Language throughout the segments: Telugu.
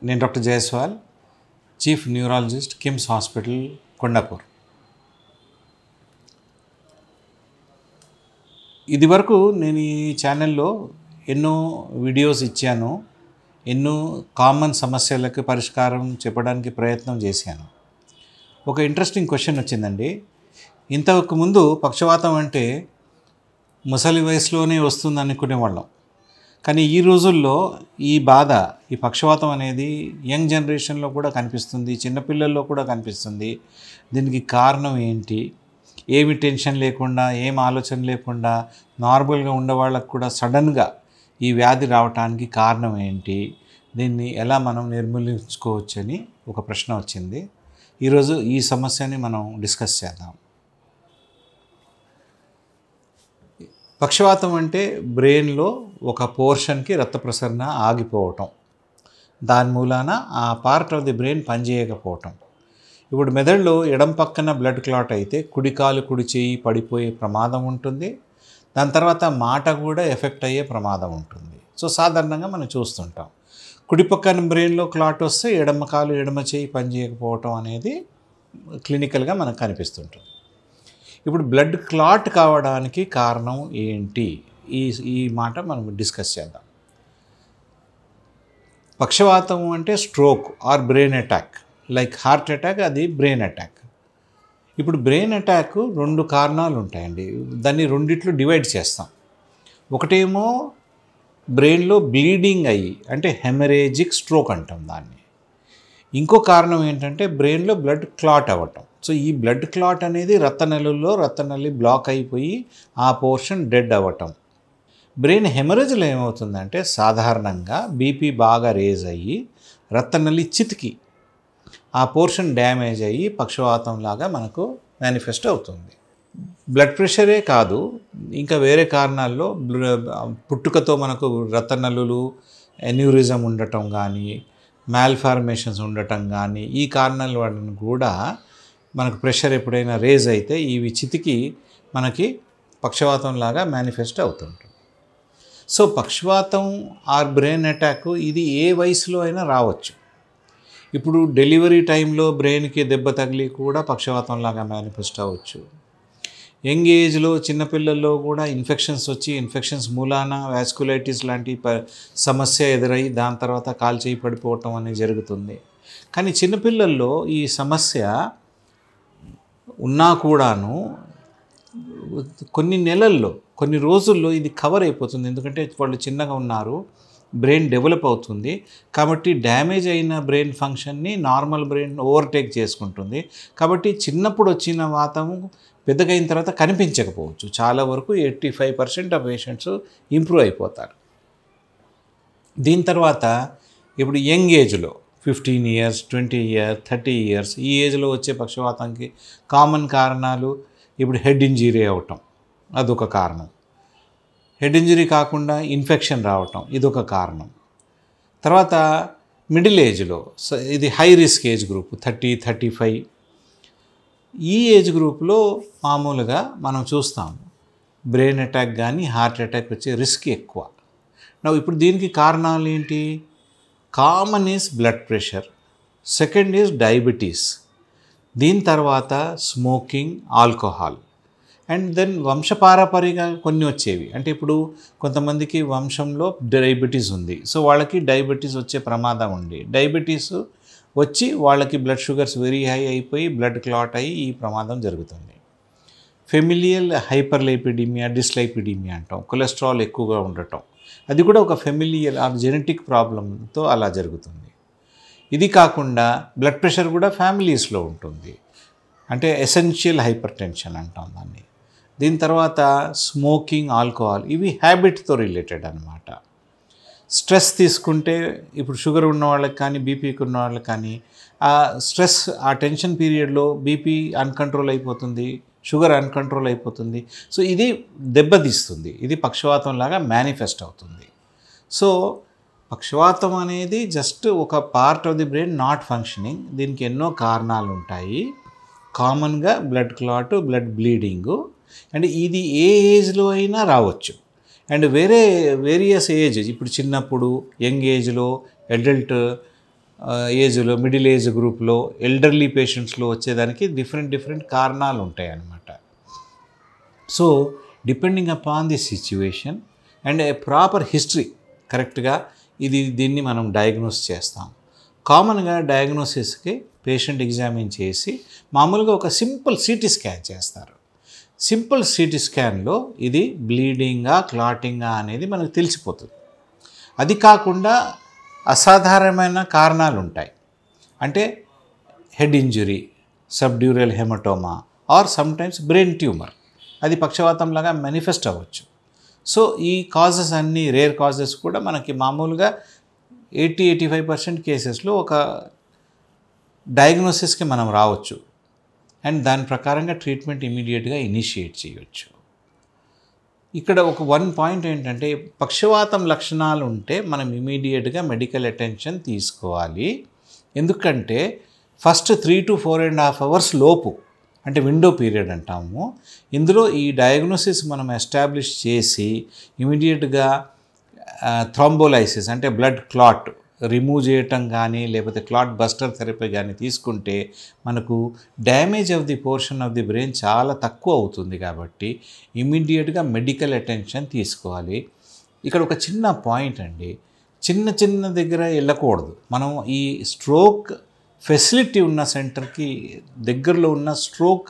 నేను doctor Jaiswal, chief neurologist, KIMS hospital, Kondapur. ఇది వరకు నేను ఈ ఛానల్లో ఎన్నో వీడియోస్ ఇచ్చాను, ఎన్నో కామన్ సమస్యలకు పరిష్కారం చెప్పడానికి ప్రయత్నం చేశాను. ఒక ఇంట్రెస్టింగ్ క్వశ్చన్ వచ్చిందండి. ఇంతకు ముందు పక్షవాతం అంటే ముసలి వయసులోనే వస్తుంది అనుకునేవాళ్ళం. కానీ ఈ రోజుల్లో ఈ బాధ, ఈ పక్షవాతం అనేది యంగ్ జనరేషన్లో కూడా కనిపిస్తుంది, చిన్నపిల్లల్లో కూడా కనిపిస్తుంది. దీనికి కారణం ఏంటి? ఏమి టెన్షన్ లేకుండా, ఏం ఆలోచన లేకుండా నార్మల్గా ఉండేవాళ్ళకు కూడా సడన్గా ఈ వ్యాధి రావటానికి కారణం ఏంటి? దీన్ని ఎలా మనం నిర్మూలించుకోవచ్చని ఒక ప్రశ్న వచ్చింది. ఈరోజు ఈ సమస్యని మనం డిస్కస్ చేద్దాం. పక్షవాతం అంటే బ్రెయిన్లో ఒక పోర్షన్కి రక్త ప్రసరణ ఆగిపోవటం, దాని మూలాన ఆ పార్ట్ ఆఫ్ ది బ్రెయిన్ పనిచేయకపోవటం. ఇప్పుడు మెదడులో ఎడం పక్కన బ్లడ్ క్లాట్ అయితే కుడి కాలు కుడి చేయి పడిపోయే ప్రమాదం ఉంటుంది. దాని తర్వాత మాట కూడా ఎఫెక్ట్ అయ్యే ప్రమాదం ఉంటుంది. సో సాధారణంగా మనం చూస్తుంటాం. కుడి పక్కన బ్రెయిన్లో క్లాట్ వస్తే ఎడమ కాలు ఎడమ చేయి పనిచేయకపోవటం అనేది క్లినికల్గా మనకు కనిపిస్తుంటుంది. ఇప్పుడు బ్లడ్ క్లాట్ కావడానికి కారణం ఏంటి? ఈ మాట మనం డిస్కస్ చేద్దాం. పక్షవాతం అంటే stroke or brain attack, like heart attack, అది బ్రెయిన్ అటాక్. ఇప్పుడు బ్రెయిన్ అటాక్ రెండు కారణాలు ఉంటాయండి. దాన్ని రెండిట్లో డివైడ్ చేస్తాం. ఒకటేమో బ్రెయిన్లో బ్లీడింగ్ అయ్యి, అంటే హెమరేజిక్ స్ట్రోక్ అంటాం దాన్ని. ఇంకో కారణం ఏంటంటే బ్రెయిన్లో బ్లడ్ క్లాట్ అవ్వటం. సో ఈ బ్లడ్ క్లాట్ అనేది రక్తనళి బ్లాక్ అయిపోయి ఆ పోర్షన్ డెడ్ అవ్వటం. బ్రెయిన్ హెమరేజ్లో ఏమవుతుందంటే సాధారణంగా బీపీ బాగా రేజ్ అయ్యి రక్తనళి చితికి ఆ పోర్షన్ డ్యామేజ్ అయ్యి పక్షవాతం లాగా మనకు మేనిఫెస్ట్ అవుతుంది. బ్లడ్ ప్రెషరే కాదు, ఇంకా వేరే కారణాల్లో పుట్టుకతో మనకు రక్తనళులు ఎన్యూరిజం ఉండటం కానీ, మాల్ఫార్మేషన్స్ ఉండటం కానీ, ఈ కారణాల వలన కూడా మనకు ప్రెషర్ ఎప్పుడైనా రేజ్ అయితే ఇవి చితికి మనకి పక్షవాతం లాగా మేనిఫెస్ట్ అవుతుంటుంది. సో పక్షవాతం ఆర్ బ్రెయిన్ అటాక్ ఇది ఏ వయసులో అయినా రావచ్చు. ఇప్పుడు డెలివరీ టైంలో బ్రెయిన్కి దెబ్బ తగిలి కూడా పక్షవాతం లాగా మేనిఫెస్ట్ అవ్వచ్చు. యంగ్ ఏజ్లో చిన్నపిల్లల్లో కూడా ఇన్ఫెక్షన్స్ మూలాన వాస్కులైటిస్ లాంటి సమస్య ఎదురై దాని తర్వాత కాలు చేయి పడిపోవటం అనేది జరుగుతుంది. కానీ చిన్నపిల్లల్లో ఈ సమస్య ఉన్నా కూడాను కొన్ని నెలల్లో, కొన్ని రోజుల్లో ఇది కవర్ అయిపోతుంది. ఎందుకంటే వాళ్ళు చిన్నగా ఉన్నారు, బ్రెయిన్ డెవలప్ అవుతుంది కాబట్టి డ్యామేజ్ అయిన బ్రెయిన్ ఫంక్షన్ని నార్మల్ బ్రెయిన్ ఓవర్టేక్ చేసుకుంటుంది. కాబట్టి చిన్నప్పుడు వచ్చిన వాతము పెద్దగా అయిన తర్వాత కనిపించకపోవచ్చు. చాలా వరకు 85% ఆఫ్ పేషెంట్స్ ఇంప్రూవ్ అయిపోతారు. దీని తర్వాత ఇప్పుడు యంగ్ ఏజ్లో 15 years, 20 years, 30 years ఈ ఏజ్లో వచ్చే పక్షవాతానికి కామన్ కారణాలు ఇప్పుడు హెడ్ ఇంజరీ అవ్వటం, అదొక కారణం. హెడ్ ఇంజరీ కాకుండా ఇన్ఫెక్షన్ రావటం, ఇదొక కారణం. తర్వాత మిడిల్ ఏజ్లో, ఇది హై రిస్క్ ఏజ్ గ్రూప్ 30-35 ఈ ఏజ్ గ్రూప్లో మామూలుగా మనం చూస్తాం బ్రెయిన్ అటాక్ కానీ హార్ట్ అటాక్ వచ్చే రిస్క్ ఎక్కువ. ఇప్పుడు దీనికి కారణాలు ఏంటి? Common is blood pressure, second is diabetes, దీని తర్వాత స్మోకింగ్, ఆల్కహాల్, అండ్ దెన్ వంశపారపర్యంగా కొన్ని వచ్చేవి. అంటే ఇప్పుడు కొంతమందికి వంశంలో డయాబెటీస్ ఉంది, సో వాళ్ళకి డయాబెటీస్ వచ్చే ప్రమాదం ఉంది. డయాబెటీస్ వచ్చి వాళ్ళకి బ్లడ్ షుగర్స్ వెరీ హై అయిపోయి బ్లడ్ క్లాట్ అయ్యి ఈ ప్రమాదం జరుగుతుంది. ఫెమిలియల్ హైపర్లైపిడీమియా, డిస్లైపిడీమియా అంటాం, కొలెస్ట్రాల్ ఎక్కువగా ఉండటం, అది కూడా ఒక ఫెమిలియల్ ఆర్ జెనెటిక్ ప్రాబ్లంతో అలా జరుగుతుంది. ఇది కాకుండా బ్లడ్ ప్రెషర్ కూడా ఫ్యామిలీస్లో ఉంటుంది, అంటే ఎసెన్షియల్ హైపర్ టెన్షన్ అంటాం దాన్ని. దీని తర్వాత స్మోకింగ్, ఆల్కహాల్, ఇవి హ్యాబిట్తో రిలేటెడ్ అన్నమాట. స్ట్రెస్ తీసుకుంటే ఇప్పుడు షుగర్ ఉన్న వాళ్ళకి కానీ బీపీకి ఉన్న వాళ్ళకి కానీ ఆ స్ట్రెస్, ఆ టెన్షన్ పీరియడ్లో బీపీ అన్కంట్రోల్ అయిపోతుంది, షుగర్ అన్కంట్రోల్ అయిపోతుంది. సో ఇది దెబ్బతీస్తుంది, ఇది పక్షవాతం లాగా మేనిఫెస్ట్ అవుతుంది. సో పక్షవాతం అనేది జస్ట్ ఒక part of the brain not functioning. దీనికి ఎన్నో కారణాలు ఉంటాయి. కామన్గా blood clot, blood bleeding, and ఇది ఏ ఏజ్లో అయినా రావచ్చు. అండ్ వేరియస్ ఏజెస్, ఇప్పుడు చిన్నప్పుడు, యంగ్ ఏజ్లో, అడల్ట్, ఏజ్లో, మిడిల్ ఏజ్ గ్రూప్లో, ఎల్డర్లీ పేషెంట్స్లో వచ్చేదానికి డిఫరెంట్ కారణాలు ఉంటాయి అన్నమాట. So depending upon the situation and a proper history కరెక్ట్గా దీన్ని మనం డయాగ్నోస్ చేస్తాం. కామన్గా డయాగ్నోసిస్కి పేషెంట్ ఎగ్జామిన్ చేసి మామూలుగా ఒక సింపుల్ సిటీ స్కాన్ చేస్తారు. సింపుల్ సిటీ స్కాన్లో ఇది బ్లీడింగా క్లాటింగా అనేది మనకు తెలిసిపోతుంది. అది కాకుండా అసాధారణమైన కారణాలు ఉంటాయి. అంటే head injury, subdural haematoma or sometimes brain tumour, అది పక్షవాతంలాగా మేనిఫెస్ట్ అవ్వచ్చు. సో ఈ కాజెస్ అన్నీ రేర్ కాజెస్ కూడా మనకి మామూలుగా 80-85% కేసెస్లో ఒక డయాగ్నోసిస్కి మనం రావచ్చు అండ్ దాని ప్రకారంగా ట్రీట్మెంట్ ఇమీడియట్గా ఇనిషియేట్ చేయవచ్చు. ఇక్కడ ఒక పాయింట్ ఏంటంటే పక్షవాతం లక్షణాలు ఉంటే మనం ఇమీడియట్గా మెడికల్ అటెన్షన్ తీసుకోవాలి. ఎందుకంటే ఫస్ట్ 3 to 4.5 hours లోపు, అంటే విండో పీరియడ్ అంటాము, ఇందులో ఈ డయాగ్నోసిస్ మనం ఎస్టాబ్లిష్ చేసి ఇమీడియట్గా థ్రాంబోలైసిస్ అంటే బ్లడ్ క్లాట్ రిమూవ్ చేయటం కానీ లేకపోతే క్లాట్ బస్టర్ థెరపీ కానీ తీసుకుంటే మనకు damage of the portion of the brain చాలా తక్కువ అవుతుంది. కాబట్టి ఇమీడియట్గా మెడికల్ అటెన్షన్ తీసుకోవాలి. ఇక్కడ ఒక చిన్న పాయింట్ అండి, చిన్న దగ్గర వెళ్ళకూడదు. మనం ఈ స్ట్రోక్ ఫెసిలిటీ ఉన్న సెంటర్కి, దగ్గరలో ఉన్న స్ట్రోక్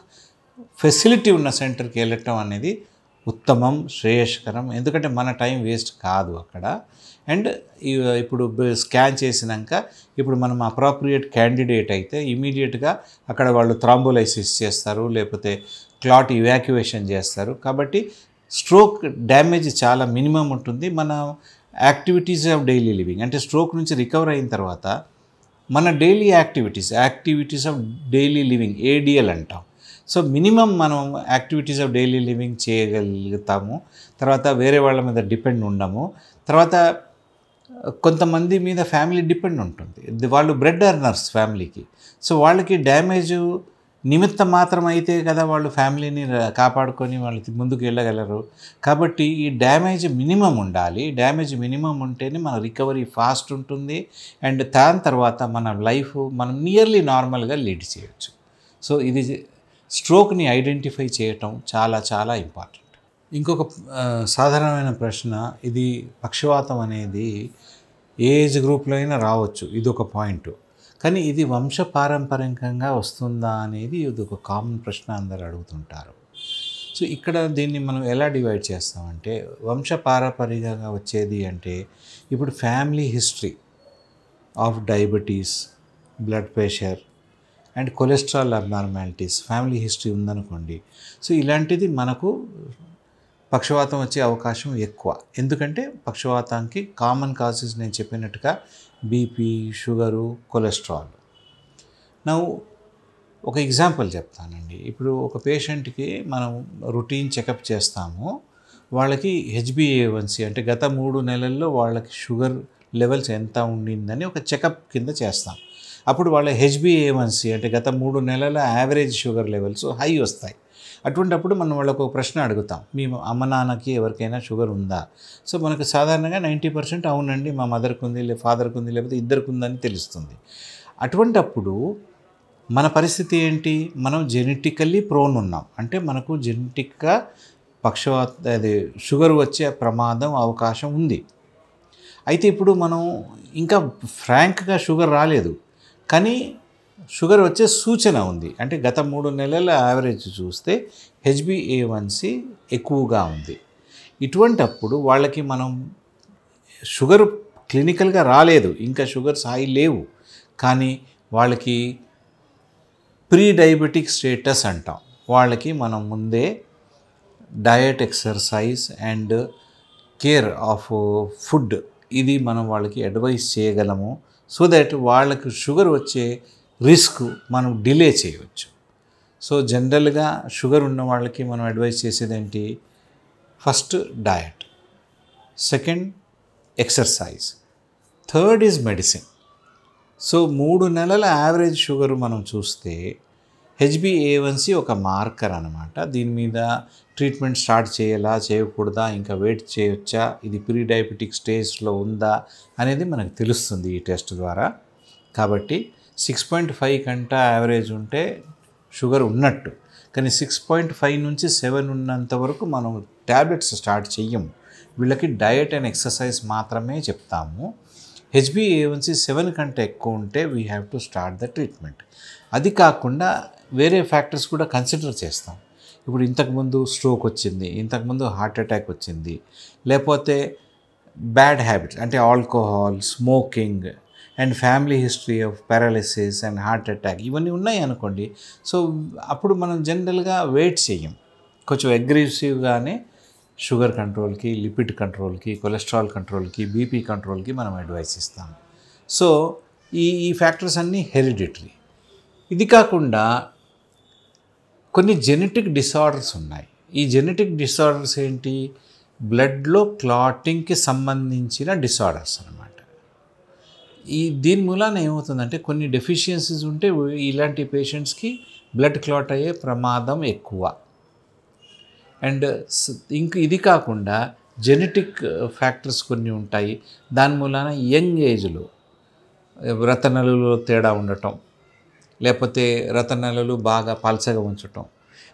ఫెసిలిటీ ఉన్న సెంటర్కి వెళ్ళటం అనేది ఉత్తమం, శ్రేయస్కరం. ఎందుకంటే మన టైం వేస్ట్ కాదు అక్కడ. అండ్ ఇప్పుడు స్కాన్ చేసినాక ఇప్పుడు మనం అప్రాప్రియేట్ క్యాండిడేట్ అయితే ఇమీడియట్గా అక్కడ వాళ్ళు థ్రాంబోలైసిస్ చేస్తారు, లేకపోతే క్లాట్ ఇవాక్యువేషన్ చేస్తారు. కాబట్టి స్ట్రోక్ డ్యామేజ్ చాలా మినిమం ఉంటుంది. మన యాక్టివిటీస్ ఆఫ్ డైలీ లివింగ్, అంటే స్ట్రోక్ నుంచి రికవర్ అయిన తర్వాత మన daily activities of daily living, ADL అంటాం. సో మినిమం మనం యాక్టివిటీస్ ఆఫ్ డైలీ లివింగ్ చేయగలుగుతాము. తర్వాత వేరే వాళ్ళ మీద డిపెండ్ ఉండము. తర్వాత కొంతమంది మీద ఫ్యామిలీ డిపెండ్ ఉంటుంది, వాళ్ళు బ్రెడ్ ఎర్నర్స్ ఫ్యామిలీకి. సో వాళ్ళకి డ్యామేజ్ నిమిత్తం మాత్రం అయితే కదా వాళ్ళు ఫ్యామిలీని కాపాడుకొని వాళ్ళు ముందుకు వెళ్ళగలరు. కాబట్టి ఈ డ్యామేజ్ మినిమం ఉండాలి. డ్యామేజ్ మినిమం ఉంటేనే మన రికవరీ ఫాస్ట్ ఉంటుంది అండ్ దాని తర్వాత మన లైఫ్ మనం నియర్లీ నార్మల్గా లీడ్ చేయొచ్చు. సో ఇది స్ట్రోక్ని ఐడెంటిఫై చేయటం చాలా ఇంపార్టెంట్. ఇంకొక సాధారణమైన ప్రశ్న, ఇది పక్షవాతం అనేది ఏ ఏజ్ గ్రూప్లో అయినా రావచ్చు, ఇది ఒక పాయింట్. కానీ ఇది వంశపారంపర్యంగా వస్తుందా అనేది ఇది ఒక కామన్ ప్రశ్న అందరు అడుగుతుంటారు. సో ఇక్కడ దీన్ని మనం ఎలా డివైడ్ చేస్తామంటే, వంశపారంపర్యంగా వచ్చేది అంటే ఇప్పుడు family history of diabetes, blood pressure and cholesterol abnormalities family history ఉందనుకోండి. సో ఇలాంటిది మనకు పక్షవాతం వచ్చే అవకాశం ఎక్కువ. ఎందుకంటే పక్షవాతానికి కామన్ కాజెస్ నేను చెప్పినట్టుగా బీపీ, షుగరు, కొలెస్ట్రాల్. నా ఒక ఎగ్జాంపుల్ చెప్తానండి. ఇప్పుడు ఒక పేషెంట్కి మనం రొటీన్ చెకప్ చేస్తాము. వాళ్ళకి HbA1c అంటే గత 3 నెలల్లో వాళ్ళకి షుగర్ లెవెల్స్ ఎంత ఉండిందని ఒక చెకప్ కింద చేస్తాం. అప్పుడు వాళ్ళ HbA1c అంటే గత 3 నెలల యావరేజ్ షుగర్ లెవెల్స్ హై వస్తాయి. అటువంటప్పుడు మనం వాళ్ళకు ఒక ప్రశ్న అడుగుతాం, మీ అమ్మ నాన్నకి ఎవరికైనా షుగర్ ఉందా? సో మనకు సాధారణంగా 90% అవునండి, మా మదర్కి ఉంది, ఫాదర్కి ఉంది, లేకపోతే ఇద్దరికి ఉందని తెలుస్తుంది. అటువంటప్పుడు మన పరిస్థితి ఏంటి? మనం జెనెటికల్లీ ప్రోన్ ఉన్నాం, అంటే మనకు జెనెటిక్గా అది షుగర్ వచ్చే ప్రమాదం అవకాశం ఉంది. అయితే ఇప్పుడు మనం ఇంకా ఫ్రాంక్గా షుగర్ రాలేదు, కానీ షుగర్ వచ్చే సూచన ఉంది. అంటే గత 3 నెలల యావరేజ్ చూస్తే HbA1c ఎక్కువగా ఉంది. ఇటువంటప్పుడు వాళ్ళకి మనం షుగర్ క్లినికల్గా రాలేదు, ఇంకా షుగర్స్ హై లేవు, కానీ వాళ్ళకి ప్రీ డయాబెటిక్ స్టేటస్ అంటాం. వాళ్ళకి మనం ముందే diet, exercise and care of food ఇది మనం వాళ్ళకి అడ్వైస్ చేయగలము. సో దట్ వాళ్ళకి షుగర్ వచ్చే రిస్క్ మనం డిలే చేయవచ్చు. సో జనరల్గా షుగర్ ఉన్న వాళ్ళకి మనం అడ్వైస్ చేసేది ఏంటి? First diet, second exercise, third is medicine. So 3 నెలల యావరేజ్ షుగర్ మనం చూస్తే HbA1c ఒక మార్కర్ అనమాట. దీని మీద ట్రీట్మెంట్ స్టార్ట్ చేయాలా, చేయకూడదా, ఇంకా వెయిట్ చేయొచ్చా, ఇది ప్రీ డయాబెటిక్ స్టేజ్లో ఉందా అనేది మనకు తెలుస్తుంది ఈ టెస్ట్ ద్వారా. కాబట్టి 6.5 కంటే యావరేజ్ ఉంటే షుగర్ ఉన్నట్టు. కానీ 6.5 నుంచి 7 ఉన్నంత వరకు మనం ట్యాబ్లెట్స్ స్టార్ట్ చెయ్యము. వీళ్ళకి డయట్ అండ్ ఎక్సర్సైజ్ మాత్రమే చెప్తాము. HbA1c 7 కంటే ఎక్కువ ఉంటే we have to start the treatment. అది కాకుండా వేరే ఫ్యాక్టర్స్ కూడా కన్సిడర్ చేస్తాం. ఇప్పుడు ఇంతకుముందు స్ట్రోక్ వచ్చింది, ఇంతకుముందు హార్ట్ అటాక్ వచ్చింది, లేకపోతే బ్యాడ్ హ్యాబిట్స్ అంటే alcohol, smoking and family history of paralysis and heart attack ఇవన్నీ ఉన్నాయి అనుకోండి. సో అప్పుడు మనం జనరల్గా వెయిట్ చేయం, కొంచెం అగ్రెసివ్గానే షుగర్ కంట్రోల్కి, లిపిడ్ కంట్రోల్కి, కొలెస్ట్రాల్ కంట్రోల్కి, బీపీ కంట్రోల్కి మనం అడ్వైస్ ఇస్తాం. సో ఈ ఫ్యాక్టర్స్ అన్నీ హెరిడిటరీ. ఇది కాకుండా కొన్ని జెనెటిక్ డిసార్డర్స్ ఉన్నాయి. ఈ జెనెటిక్ డిసార్డర్స్ ఏంటి? బ్లడ్లో క్లాటింగ్కి సంబంధించిన డిసార్డర్స్ అన్నమాట. దీని మూలాన ఏమవుతుందంటే కొన్ని డెఫిషియన్సీస్ ఉంటే ఇలాంటి పేషెంట్స్కి బ్లడ్ క్లాట్ అయ్యే ప్రమాదం ఎక్కువ. అండ్ ఇది కాకుండా జెనెటిక్ ఫ్యాక్టర్స్ కొన్ని ఉంటాయి. దాని మూలాన యంగ్ ఏజ్లో రతనలలో తేడా ఉండటం, లేకపోతే రతనలలు బాగా పల్చగా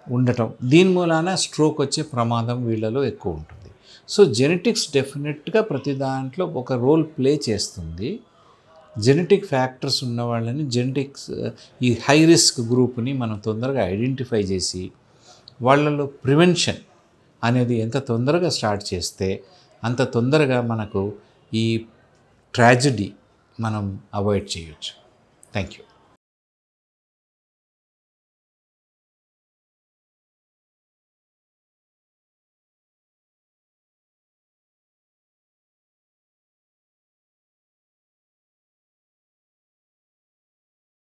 ఉండటం, దీని మూలాన స్ట్రోక్ వచ్చే ప్రమాదం వీళ్ళలో ఎక్కువ ఉంటుంది. సో జెనెటిక్స్ డెఫినెట్గా ప్రతి దాంట్లో ఒక రోల్ ప్లే చేస్తుంది. జెనెటిక్ ఫ్యాక్టర్స్ ఉన్న వాళ్ళని ఈ హై రిస్క్ గ్రూప్ని మనం తొందరగా ఐడెంటిఫై చేసి వాళ్ళలో ప్రివెన్షన్ అనేది ఎంత తొందరగా స్టార్ట్ చేస్తే అంత తొందరగా మనకు ఈ ట్రాజడీ మనం అవాయిడ్ చేయొచ్చు. Thank you.